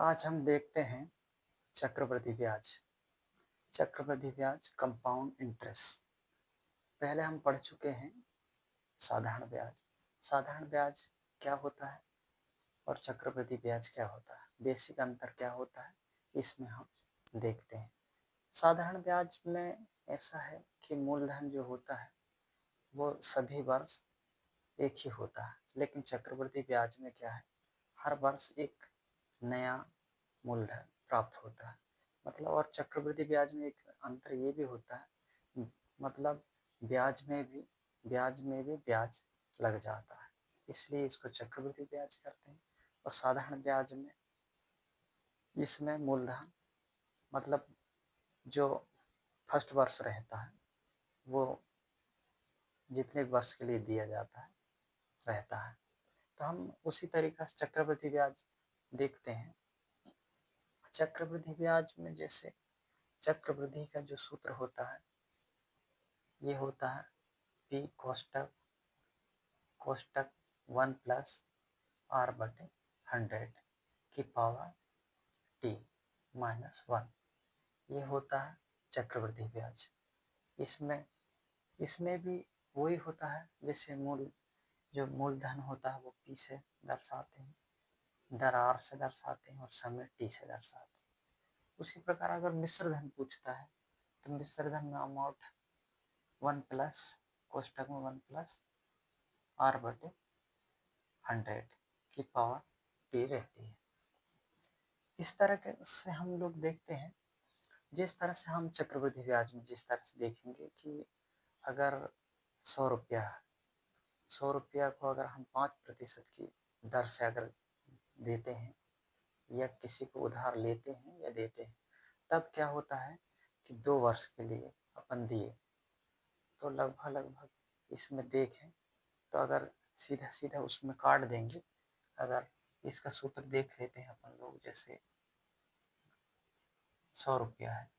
आज हम देखते हैं चक्रवृद्धि ब्याज। चक्रवृद्धि ब्याज कंपाउंड इंटरेस्ट। पहले हम पढ़ चुके हैं साधारण ब्याज। साधारण ब्याज क्या होता है और चक्रवृद्धि ब्याज क्या होता है, बेसिक अंतर क्या होता है, इसमें हम देखते हैं। साधारण ब्याज में ऐसा है कि मूलधन जो होता है वो सभी वर्ष एक ही होता है, लेकिन चक्रवृद्धि ब्याज में क्या है, हर वर्ष एक नया मूलधन प्राप्त होता है। मतलब और चक्रवृद्धि ब्याज में एक अंतर ये भी होता है, मतलब ब्याज में भी ब्याज लग जाता है, इसलिए इसको चक्रवृद्धि ब्याज करते हैं। और साधारण ब्याज में इसमें मूलधन मतलब जो फर्स्ट वर्ष रहता है वो जितने वर्ष के लिए दिया जाता है रहता है। तो हम उसी तरीक़ा से चक्रवृद्धि ब्याज देखते हैं। चक्रवृद्धि ब्याज में जैसे चक्रवृद्धि का जो सूत्र होता है ये होता है पी कोष्टक 1 प्लस आर बटे 100 की पावर टी माइनस 1। ये होता है चक्रवृद्धि ब्याज। इसमें इसमें भी वही होता है, जैसे जो मूलधन होता है वो पी से दर्शाते हैं, दर आर से दर्शाते हैं और समय टी से दर्शाते हैं। उसी प्रकार अगर मिश्र धन पूछता है तो मिश्र धन में अमाउंट 1 प्लस कोष्टक में 1 प्लस आर बटे 100 की पावर टी रहती है। इस तरह से हम लोग देखते हैं। जिस तरह से हम चक्रवृद्धि ब्याज में जिस तरह से देखेंगे कि अगर 100 रुपया है, 100 रुपया को अगर हम 5% की दर से अगर देते हैं या किसी को उधार लेते हैं या देते हैं, तब क्या होता है कि 2 वर्ष के लिए अपन दिए तो लगभग इसमें देखें तो अगर सीधा सीधा उसमें काट देंगे। अगर इसका सूत्र देख लेते हैं अपन लोग, जैसे 100 रुपया है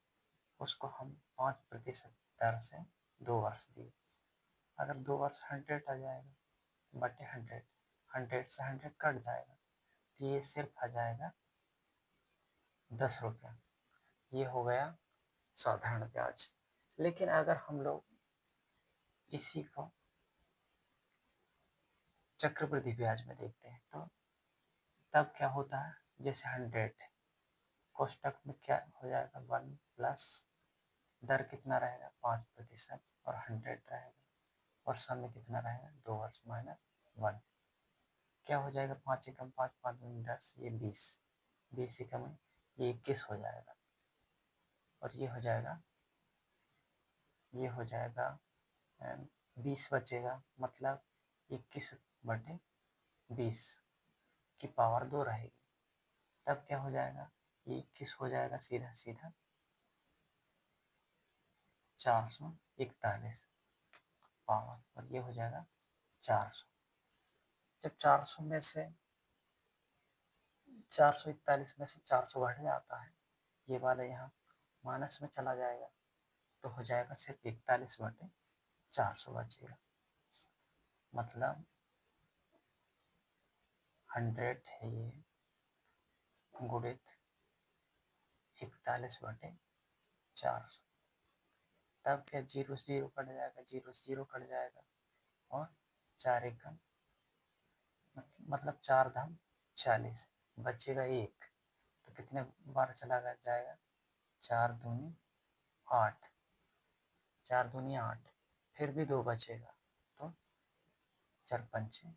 उसको हम 5% दर से 2 वर्ष दिए। अगर 2 वर्ष 100 आ जाएगा बटे 100, 100 से 100 कट जाएगा तो ये सिर्फ आ जाएगा 10 रुपया। ये हो गया साधारण ब्याज। लेकिन अगर हम लोग इसी को चक्रवृद्धि ब्याज में देखते हैं तो तब क्या होता है, जैसे 100 कोष्टक में क्या हो जाएगा 1 प्लस दर कितना रहेगा 5% और 100 रहेगा और समय कितना रहेगा 2 वर्ष माइनस 1। क्या हो जाएगा 5 एकम 5 5 दूनी 10, ये 20, 20 एकम ये 21 हो जाएगा और ये हो जाएगा 20 बचेगा, मतलब 21 बटे 20 की पावर 2 रहेगी। तब क्या हो जाएगा, ये 21 हो जाएगा सीधा सीधा 441 पावर और ये हो जाएगा 400। जब 400 में से 441 में से 400 घट जाता है, ये वाला यहाँ माइनस में चला जाएगा तो हो जाएगा सिर्फ 41 बटे 400 बचेगा। मतलब 100 है ये गुणित 41 बटे 400। तब क्या 0 से 0 कट जाएगा, 0 से 0 कट जाएगा और 4 एकम मतलब 4 धाम 40 बचेगा 1। तो कितने बार चला जाएगा, 4 दूनी 8, 4 दूनी 8, फिर भी 2 बचेगा तो 4 पंचे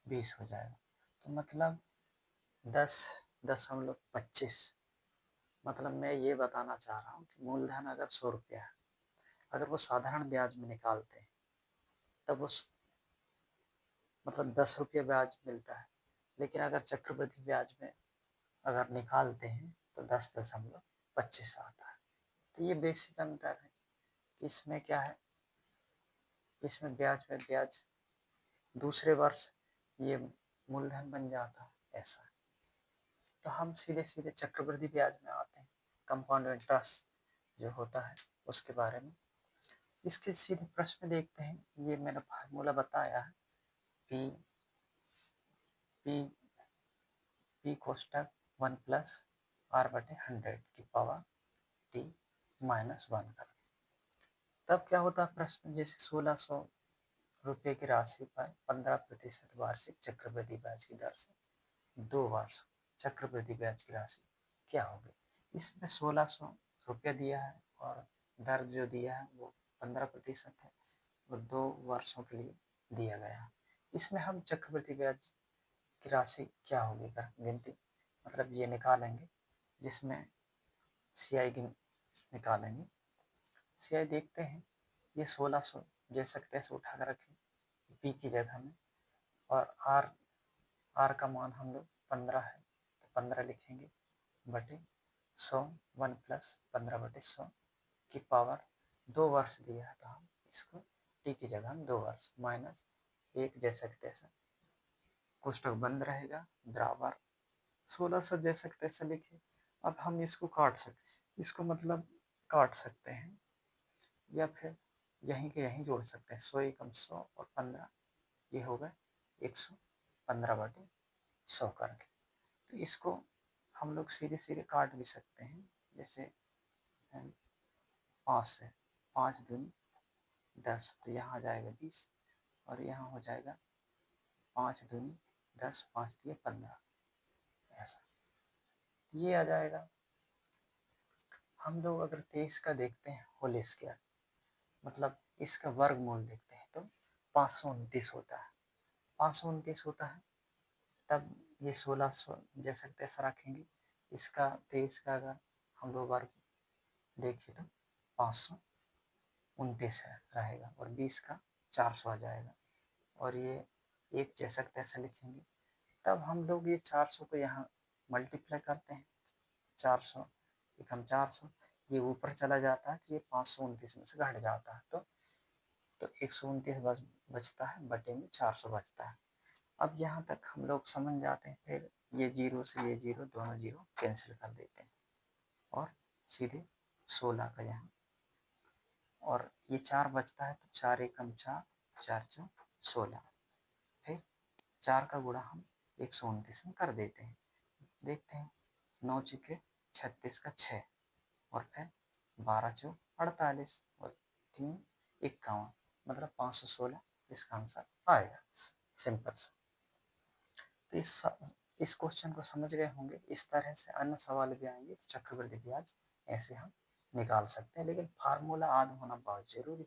20 हो जाएगा। तो मतलब 10.25। मतलब मैं ये बताना चाह रहा हूँ कि मूलधन अगर 100 रुपया है, अगर वो साधारण ब्याज में निकालते हैं तब उस मतलब 10 रुपये ब्याज मिलता है, लेकिन अगर चक्रवृद्धि ब्याज में अगर निकालते हैं तो 10.25 आता है। तो ये बेसिक अंतर है कि इसमें क्या है, इसमें ब्याज में ब्याज दूसरे वर्ष ये मूलधन बन जाता है, ऐसा है। तो हम सीधे सीधे चक्रवृद्धि ब्याज में आते हैं, कंपाउंड इंटरेस्ट जो होता है उसके बारे में। इसके सीधे प्रश्न देखते हैं। ये मैंने फार्मूला बताया है, पी पी पी कोष्टक 1 प्लस आर बटे 100 की पावर टी माइनस 1 कर। तब क्या होता है प्रश्न, जैसे 1600 रुपये की राशि पर 15% वार्षिक चक्रवृद्धि ब्याज की दर से 2 वर्ष चक्रवृद्धि ब्याज की राशि क्या होगी। इसमें 1600 रुपया दिया है और दर जो दिया है वो 15% है और 2 वर्षों के लिए दिया गया है। इसमें हम चक्रवृद्धि ब्याज की राशि क्या होगी का गिनती मतलब ये निकालेंगे, जिसमें सीआई निकालेंगे। सीआई देखते हैं, ये 1600 जैसा कि तैसे उठा कर रखें पी की जगह में, और आर आर का मान हम लोग 15 है तो 15 लिखेंगे बटे 100, 1 प्लस 15 बटे 100 की पावर 2 वर्ष दिया है तो हम इसको टी की जगह हम 2 वर्ष माइनस 1 जैसा कि तैसा कोष्टक बंद रहेगा बराबर 1600 जैसा कि तैसा लिखे। अब हम इसको काट सकते, इसको मतलब काट सकते हैं या फिर यहीं के यहीं जोड़ सकते हैं। 100 एकम 100 और 15 ये हो गए 115 बटे 100 करके। तो इसको हम लोग सीधे सीधे काट भी सकते हैं, जैसे 5 से 5 दूनी 10 तो यहाँ आ जाएगा 20 और यहाँ हो जाएगा 5 दूनी 10, 5 दिए 15, ऐसा ये आ जाएगा। हम लोग अगर 23 का देखते हैं होल स्क्वायर मतलब इसका वर्गमूल देखते हैं तो 529 होता है, 529 होता है। तब ये 1600 जैसा तैसा रखेंगे, इसका 23 का अगर हम लोग वर्ग देखें तो 529 रहेगा और 20 का 400 आ जाएगा और ये एक जैसा तैसा लिखेंगे। तब हम लोग ये 400 को यहाँ मल्टीप्लाई करते हैं, 400 एकम 400 ये ऊपर चला जाता है तो ये 529 में से घट जाता है तो 129 बचता है बटे में 400 बचता है। अब यहाँ तक हम लोग समझ जाते हैं, फिर ये जीरो से ये जीरो दोनों जीरो कैंसिल कर देते हैं और सीधे 16 का यहाँ और ये 4 बचता है तो 4 एकम 4, 4 4 16, फिर 4 का गुणा हम 129 में कर देते हैं। देखते हैं 9 चुके 36 का 6 और फिर 12 चौक 48 और 3 51 मतलब 516 इसका आंसर आएगा। सिंपल सा। तो इस क्वेश्चन को समझ गए होंगे। इस तरह से अन्य सवाल भी आएंगे तो चक्रवृद्धि ब्याज ऐसे हम निकाल सकते हैं, लेकिन फार्मूला याद होना बहुत जरूरी,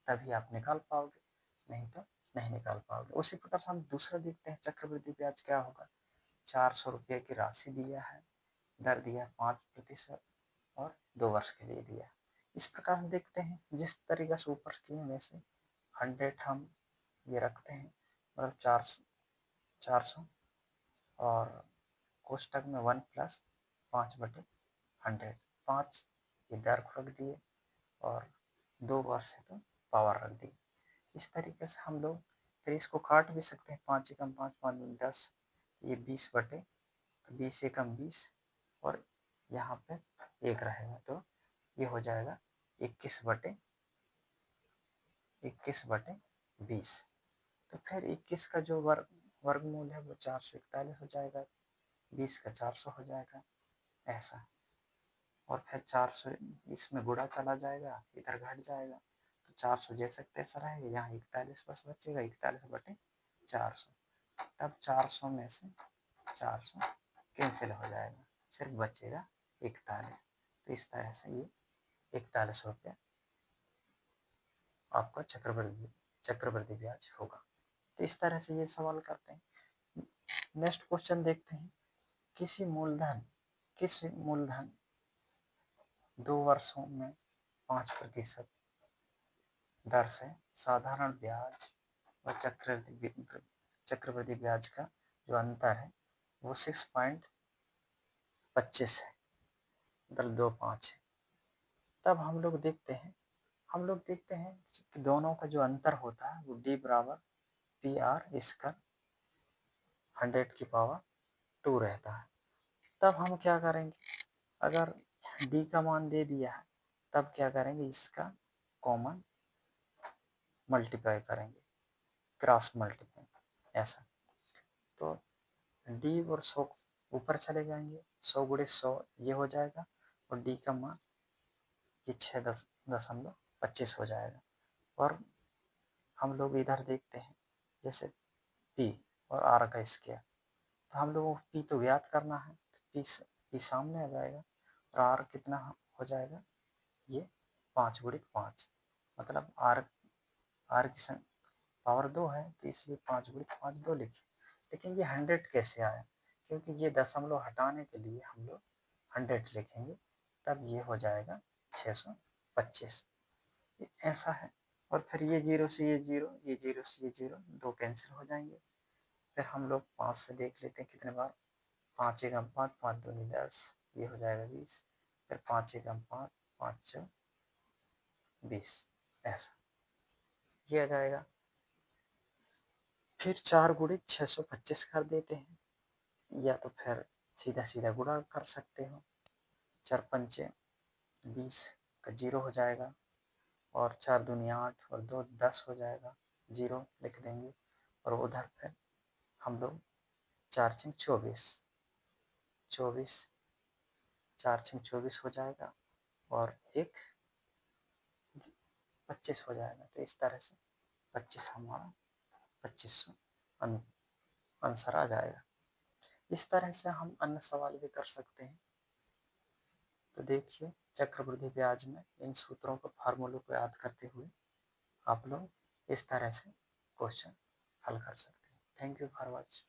तभी आप निकाल पाओगे, नहीं तो नहीं निकाल पाओगे। उसी प्रकार से हम दूसरा देखते हैं चक्रवृद्धि ब्याज क्या होगा। 400 रुपये की राशि दिया है, दर दिया 5% और 2 वर्ष के लिए दिया। इस प्रकार से देखते हैं, जिस तरीके से ऊपर किए वैसे 100 हम ये रखते हैं मतलब 400 और कोष्टक में 1 प्लस 5 बटे 100, 5 ये दर को रख दिए और 2 वर्ष है तो पावर रख दी। इस तरीके से हम लोग फिर इसको काट भी सकते हैं, 5 एकम 5, 5 दूनी 10, ये 20 बटे तो 20 एकम 20 और यहाँ पे 1 रहेगा तो ये हो जाएगा 21 बटे 20। तो फिर 21 का जो वर्गमूल है वो 441 हो जाएगा, 20 का 400 हो जाएगा ऐसा। और फिर 400 इसमें गुणा चला जाएगा, इधर घट जाएगा तो 400 जैसा तैसा रहेगा, यहाँ 41 बस बचेगा, 41 बटे 400। तब 400 में से 400 कैंसिल हो जाएगा, सिर्फ बचेगा 41। तो इस तरह से ये 41 रुपये आपका चक्रवृद्धि ब्याज होगा। तो इस तरह से ये सवाल करते हैं। नेक्स्ट क्वेश्चन देखते हैं, किसी मूलधन 2 वर्षों में 5% दर से साधारण ब्याज व चक्रवृद्धि ब्याज का जो अंतर है वो 6.25 है, मतलब 25 है। तब हम लोग देखते हैं कि दोनों का जो अंतर होता है वो डी बराबर पी आर स्क्वायर 100 की पावर 2 रहता है। तब हम क्या करेंगे, अगर डी का मान दे दिया है तब क्या करेंगे, इसका कॉमन मल्टीप्लाई करेंगे, क्रॉस मल्टीप्लाई ऐसा। तो डी और ऊपर चले जाएंगे, 100 गुणे 100 ये हो जाएगा, और डी का मान ये 6.25 हो जाएगा। और हम लोग इधर देखते हैं, जैसे पी और आर का स्क्वायर, तो हम लोगों को पी तो ज्ञात करना है, तो पी सामने आ जाएगा, और आर कितना हो जाएगा, ये 5 गुणित 5, मतलब आर की पावर 2 है, तो इसलिए 5 गुणित 5 2 लिखे। लेकिन ये 100 कैसे आया, क्योंकि ये दशमलव हटाने के लिए हम लोग 100 लिखेंगे, तब ये हो जाएगा 625। ऐसा है। और फिर ये जीरो से ये जीरो, ये जीरो से ये जीरो, दो कैंसिल हो जाएंगे। फिर हम लोग 5 से देख लेते हैं कितने बार, 5 एकम 5, 5 दूनी 10, ये हो जाएगा 20। फिर 5 एकम 5, 5 चौ 20, ऐसा ये आ जाएगा। फिर 4 गुणित 625 कर देते हैं, या तो फिर सीधा सीधा गुणा कर सकते हो। 4 पंचे 20 का जीरो हो जाएगा, और 4 दूनी 8 और 2 10 हो जाएगा, जीरो लिख देंगे। और उधर फिर हम लोग 4 छंग 24, 24 4 छंग 24 हो जाएगा, और एक 25 हो जाएगा। तो इस तरह से 25 हमारा 2500 आंसर आ जाएगा। इस तरह से हम अन्य सवाल भी कर सकते हैं। तो देखिए, चक्रवृद्धि ब्याज में इन सूत्रों को, फार्मूलों को याद करते हुए आप लोग इस तरह से क्वेश्चन हल कर सकते हैं। Thank you for watching.